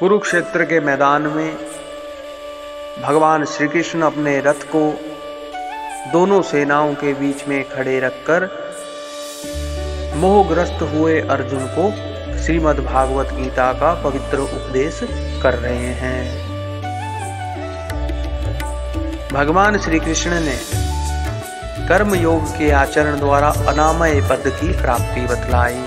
कुरुक्षेत्र के मैदान में भगवान श्री कृष्ण अपने रथ को दोनों सेनाओं के बीच में खड़े रखकर मोहग्रस्त हुए अर्जुन को श्रीमद् भागवत गीता का पवित्र उपदेश कर रहे हैं। भगवान श्री कृष्ण ने कर्म योग के आचरण द्वारा अनामय पद की प्राप्ति बतलाई।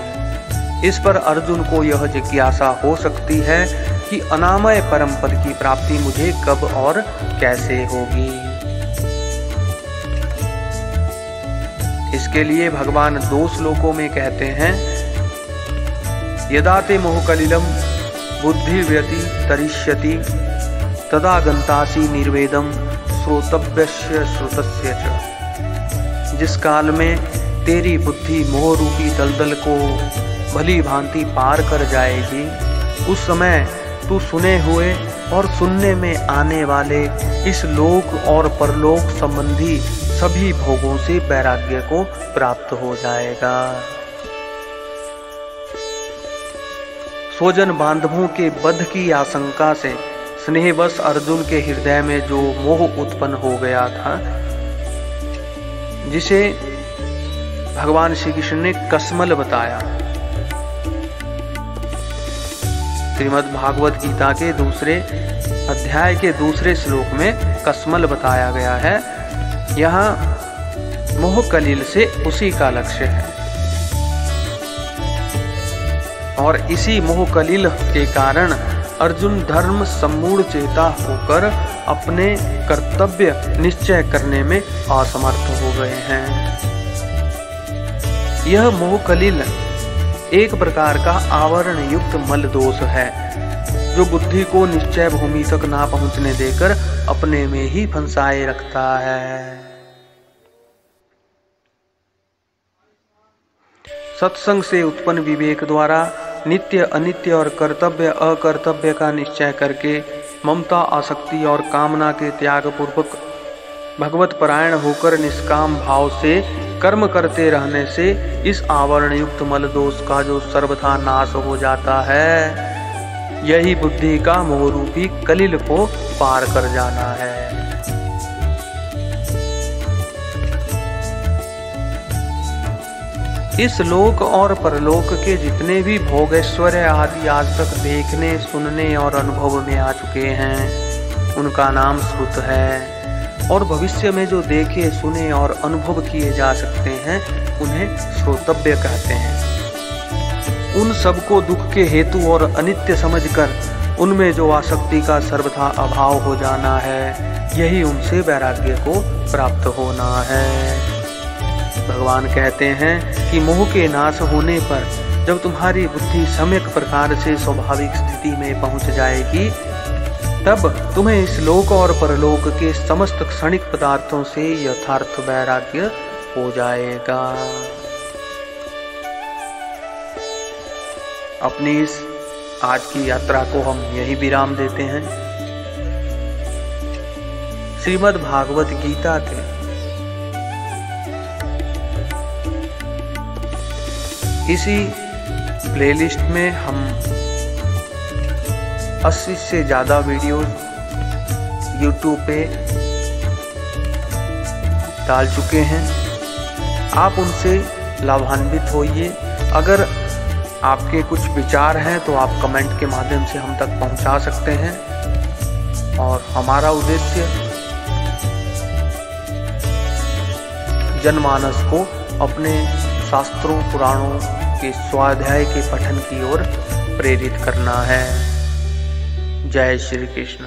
इस पर अर्जुन को यह जिज्ञासा हो सकती है कि अनामय परम पद की प्राप्ति मुझे कब और कैसे होगी। इसके लिए भगवान 2 श्लोकों में कहते हैं, यदा ते मोहकलिलम बुद्धिर्व्यति तरिष्यति तदा गंतासि निर्वेदम श्रोतव्यस्य श्रुतस्य च। जिस काल में तेरी बुद्धि मोह रूपी दलदल को भली भांति पार कर जाएगी, उस समय तू सुने हुए और सुनने में आने वाले इस लोक और परलोक संबंधी सभी भोगों से वैराग्य को प्राप्त हो जाएगा। स्वजन बांधवों के वध की आशंका से स्नेहवश अर्जुन के हृदय में जो मोह उत्पन्न हो गया था, जिसे भगवान श्री कृष्ण ने कसमल बताया। श्रीमद् भागवत गीता के 2 अध्याय के 2 श्लोक में कसमल बताया गया है। यहाँ मोह कलिल से उसी का लक्ष्य है और इसी मोह कलिल के कारण अर्जुन धर्म सम्मूढ़ चेता होकर अपने कर्तव्य निश्चय करने में असमर्थ हो गए हैं। यह मोह कलिल एक प्रकार का आवरण युक्त मल दोष है, जो बुद्धि को निश्चय भूमि तक ना पहुंचने देकर अपने में ही फंसाए रखता है। सत्संग से उत्पन्न विवेक द्वारा नित्य अनित्य और कर्तव्य अकर्तव्य का निश्चय करके ममता आसक्ति और कामना के त्याग पूर्वक भगवत परायण होकर निष्काम भाव से कर्म करते रहने से इस आवरण युक्त मल दोष का जो सर्वथा नाश हो जाता है, यही बुद्धि का मोह रूपी कलिल को पार कर जाना है। इस लोक और परलोक के जितने भी भोग ऐश्वर्य आदि आज तक देखने सुनने और अनुभव में आ चुके हैं, उनका नाम श्रुत है, और भविष्य में जो देखे सुने और अनुभव किए जा सकते हैं उन्हें श्रोतव्य कहते हैं। उन सबको दुख के हेतु और अनित्य समझकर उनमें जो आसक्ति का सर्वथा अभाव हो जाना है, यही उनसे वैराग्य को प्राप्त होना है। भगवान कहते हैं कि मोह के नाश होने पर जब तुम्हारी बुद्धि सम्यक प्रकार से स्वाभाविक स्थिति में पहुंच जाएगी, तब तुम्हें इस लोक और परलोक के समस्त क्षणिक पदार्थों से यथार्थ वैराग्य हो जाएगा। अपनी इस आज की यात्रा को हम यही विराम देते हैं। श्रीमद् भागवत गीता के इसी प्लेलिस्ट में हम 80 से ज़्यादा वीडियोस YouTube पे डाल चुके हैं। आप उनसे लाभान्वित होइए। अगर आपके कुछ विचार हैं तो आप कमेंट के माध्यम से हम तक पहुंचा सकते हैं। और हमारा उद्देश्य जनमानस को अपने शास्त्रों पुराणों के स्वाध्याय के पठन की ओर प्रेरित करना है। जय श्री कृष्ण।